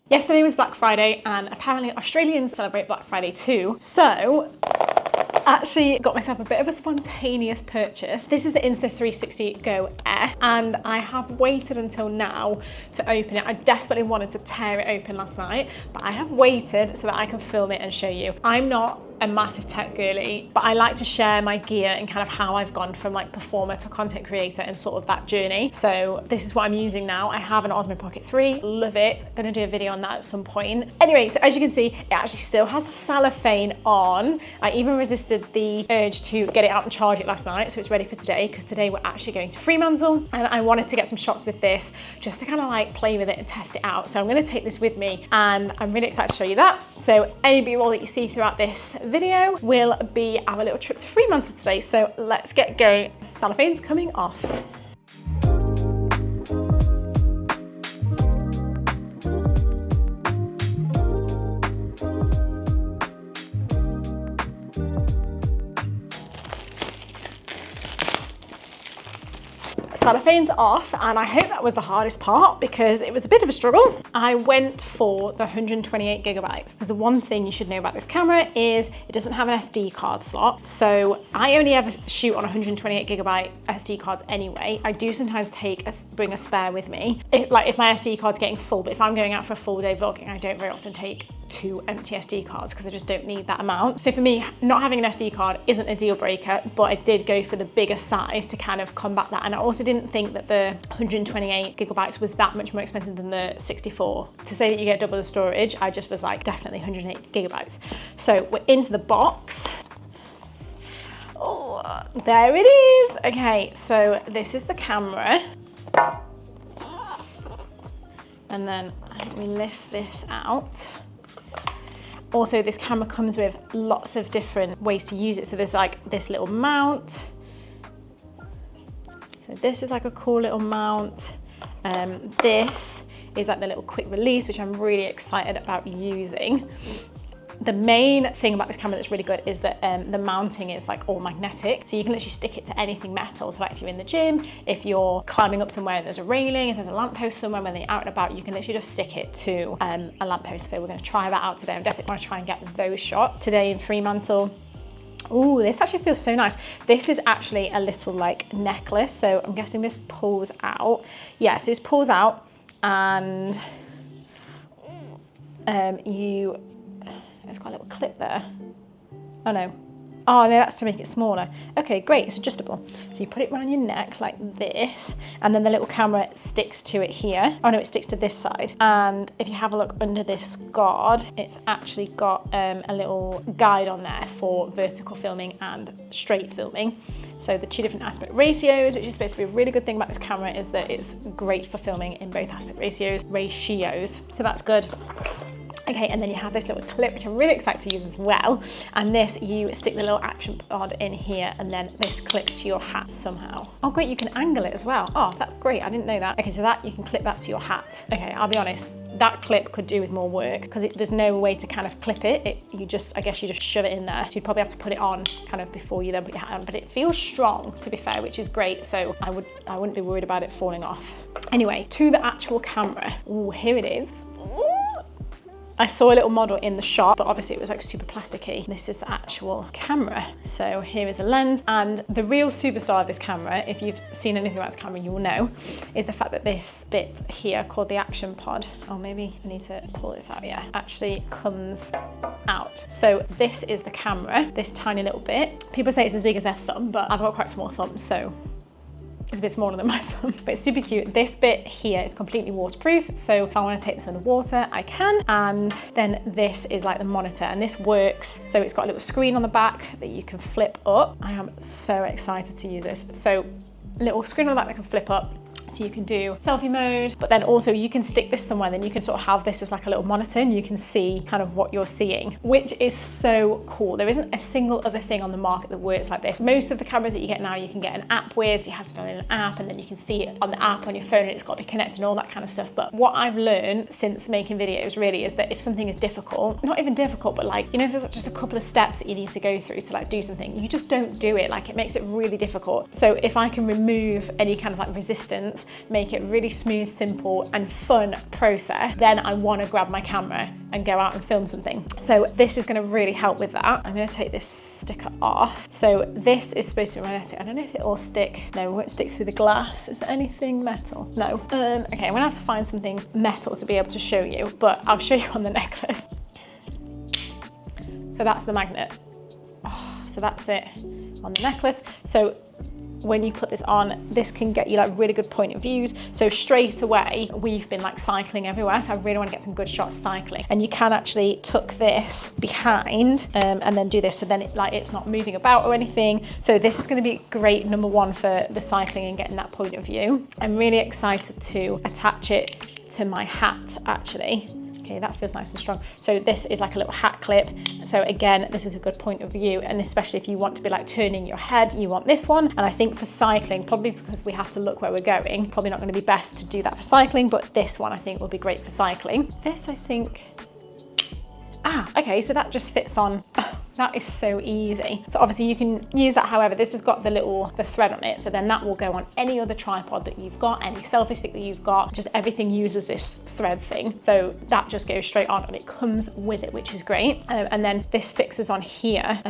Yesterday was Black Friday and apparently Australians celebrate Black Friday too. So actually got myself a bit of a spontaneous purchase. This is the Insta360 Go Air and I have waited until now to open it. I desperately wanted to tear it open last night, but I have waited so that I can film it and show you. I'm not a massive tech girly, but I like to share my gear and kind of how I've gone from like performer to content creator and sort of that journey. So this is what I'm using now. I have an Osmo Pocket 3, love it. Gonna do a video on that at some point. Anyway, so as you can see, it actually still has cellophane on. I even resisted the urge to get it out and charge it last night, so it's ready for today, because today we're actually going to Fremantle and I wanted to get some shots with this just to kind of like play with it and test it out. So I'm gonna take this with me and I'm really excited to show you that. So any B-roll that you see throughout this video will be our little trip to Fremantle today. So let's get going. Cellophane's coming off. Cellophane's off, and I hope that was the hardest part because it was a bit of a struggle. I went for the 128 gigabytes. Because the one thing you should know about this camera is it doesn't have an SD card slot. So I only ever shoot on 128 gigabyte SD cards anyway. I do sometimes bring a spare with me. If my SD card's getting full, but if I'm going out for a full day vlogging, I don't very often take 2 empty SD cards because I just don't need that amount. So for me, not having an SD card isn't a deal breaker, but I did go for the bigger size to kind of combat that. And I also didn't think that the 128 gigabytes was that much more expensive than the 64. To say that you get double the storage, I just was like, definitely 108 gigabytes. So we're into the box. Oh, there it is. Okay, so this is the camera. And then we lift this out. Also, this camera comes with lots of different ways to use it. So there's like this little mount. So this is like a cool little mount. This is like the little quick release, which I'm really excited about using. The main thing about this camera that's really good is that the mounting is like all magnetic. So you can literally stick it to anything metal. So like if you're in the gym, if you're climbing up somewhere and there's a railing, if there's a lamppost somewhere when you're out and about, you can literally just stick it to a lamppost. So we're gonna try that out today. I'm definitely gonna try and get those shots today in Fremantle. Oh, this actually feels so nice. This is actually a little like necklace. So I'm guessing this pulls out. Yeah, so this pulls out and it's got a little clip there. Oh no. Oh no, that's to make it smaller. Okay, great, it's adjustable. So you put it around your neck like this, and then the little camera sticks to it here. Oh no, it sticks to this side. And if you have a look under this guard, it's actually got a little guide on there for vertical filming and straight filming. So the 2 different aspect ratios, which is supposed to be a really good thing about this camera, is that it's great for filming in both aspect ratios. So that's good. Okay, and then you have this little clip, which I'm really excited to use as well. And this, you stick the little action pod in here, and then this clips to your hat somehow. Oh great, you can angle it as well. Oh, that's great, I didn't know that. Okay, so that, you can clip that to your hat. Okay, I'll be honest, that clip could do with more work because there's no way to kind of clip it. I guess you just shove it in there. So you'd probably have to put it on kind of before you then put your hat on, but it feels strong, to be fair, which is great. So I wouldn't be worried about it falling off. Anyway, to the actual camera. Oh, here it is. I saw a little model in the shop, but obviously it was like super plasticky. This is the actual camera. So here is the lens, and the real superstar of this camera, if you've seen anything about this camera, you will know, is the fact that this bit here called the action pod, oh maybe I need to pull this out, yeah, actually comes out. So this is the camera, this tiny little bit. People say it's as big as their thumb, but I've got quite small thumbs, so it's a bit smaller than my thumb, but it's super cute. This bit here is completely waterproof, so if I want to take this underwater, I can. And then this is like the monitor, and this works. So it's got a little screen on the back that you can flip up. I am so excited to use this. So little screen on the back that can flip up. So you can do selfie mode, but then also you can stick this somewhere, then you can sort of have this as like a little monitor and you can see kind of what you're seeing, which is so cool. There isn't a single other thing on the market that works like this. Most of the cameras that you get now, you can get an app with, so you have to download an app and then you can see it on the app on your phone and it's got to be connected and all that kind of stuff. But what I've learned since making videos really is that if something is difficult, not even difficult, but like, you know, if there's just a couple of steps that you need to go through to like do something, you just don't do it. Like it makes it really difficult. So if I can remove any kind of like resistance elements, make it really smooth, simple and fun process, then I want to grab my camera and go out and film something. So this is going to really help with that. I'm going to take this sticker off. So this is supposed to be magnetic. I don't know if it will stick. No, it won't stick through the glass. Is there anything metal? No. Okay, I'm going to have to find something metal to be able to show you, but I'll show you on the necklace. So that's the magnet. Oh, so that's it on the necklace. So when you put this on, this can get you like really good point of views. So straight away, we've been like cycling everywhere. So I really want to get some good shots cycling. And you can actually tuck this behind and then do this. So then it's not moving about or anything. So this is going to be great, number one, for the cycling and getting that point of view. I'm really excited to attach it to my hat actually. Okay, that feels nice and strong. So this is like a little hat clip. So again, this is a good point of view, and especially if you want to be like turning your head, you want this one. And I think for cycling, probably because we have to look where we're going, probably not going to be best to do that for cycling, but this one I think will be great for cycling. This I think, okay, so that just fits on. That is so easy. So obviously you can use that however. This has got the thread on it, so then that will go on any other tripod that you've got, any selfie stick that you've got, just everything uses this thread thing. So that just goes straight on and it comes with it, which is great. And then this fixes on here,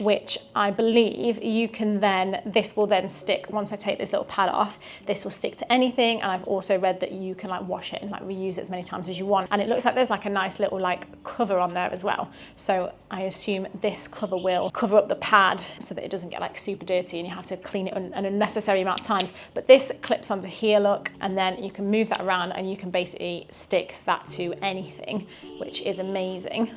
which I believe you can then, this will then stick, once I take this little pad off, this will stick to anything. And I've also read that you can like wash it and like reuse it as many times as you want. And it looks like there's like a nice little like cover on there as well. So I assume this cover will cover up the pad so that it doesn't get like super dirty and you have to clean it an unnecessary amount of times. But this clips onto here, look, and then you can move that around and you can basically stick that to anything, which is amazing.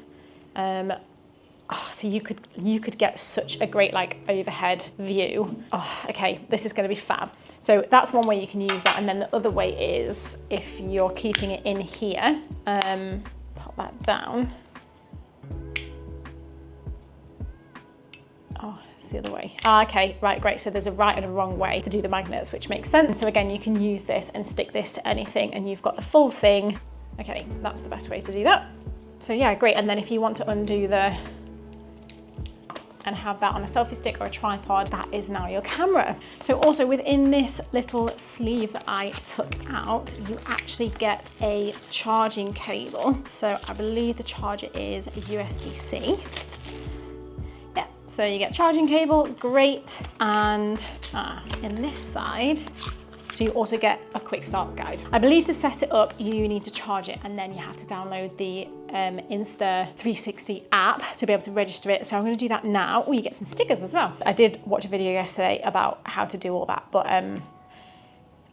So you could get such a great like overhead view. Okay, this is going to be fab. So that's one way you can use that, and then the other way is if you're keeping it in here, pop that down. It's the other way. Okay, right, great. So there's a right and a wrong way to do the magnets, which makes sense. So again, you can use this and stick this to anything and you've got the full thing. Okay, that's the best way to do that. So yeah, great. And then if you want to undo and have that on a selfie stick or a tripod, that is now your camera. So also within this little sleeve that I took out, you actually get a charging cable. So I believe the charger is USB-C. So you get charging cable, great, and in this side, so you also get a quick start guide. I believe to set it up, you need to charge it and then you have to download the Insta360 app to be able to register it. So I'm gonna do that now. Oh, you get some stickers as well. I did watch a video yesterday about how to do all that, but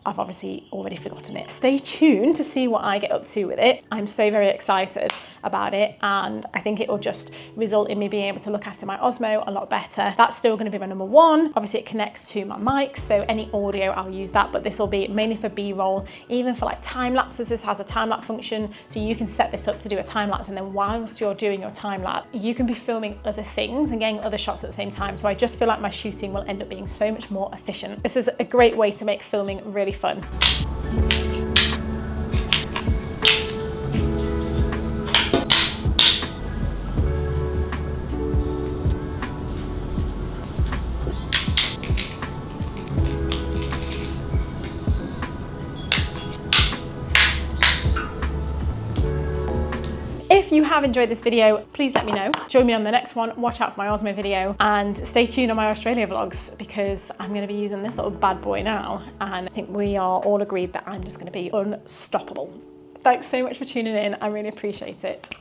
I've obviously already forgotten it. Stay tuned to see what I get up to with it. I'm so very excited about it, and I think it will just result in me being able to look after my Osmo a lot better. That's still going to be my number one. Obviously it connects to my mic, so any audio I'll use that, but this will be mainly for B-roll, even for like time lapses. This has a time lapse function, so you can set this up to do a time lapse, and then whilst you're doing your time lapse, you can be filming other things and getting other shots at the same time. So I just feel like my shooting will end up being so much more efficient. This is a great way to make filming really fun. If you have enjoyed this video, please let me know. Join me on the next one. Watch out for my Osmo video and stay tuned on my Australia vlogs because I'm going to be using this little bad boy now, and I think we are all agreed that I'm just going to be unstoppable. Thanks so much for tuning in. I really appreciate it.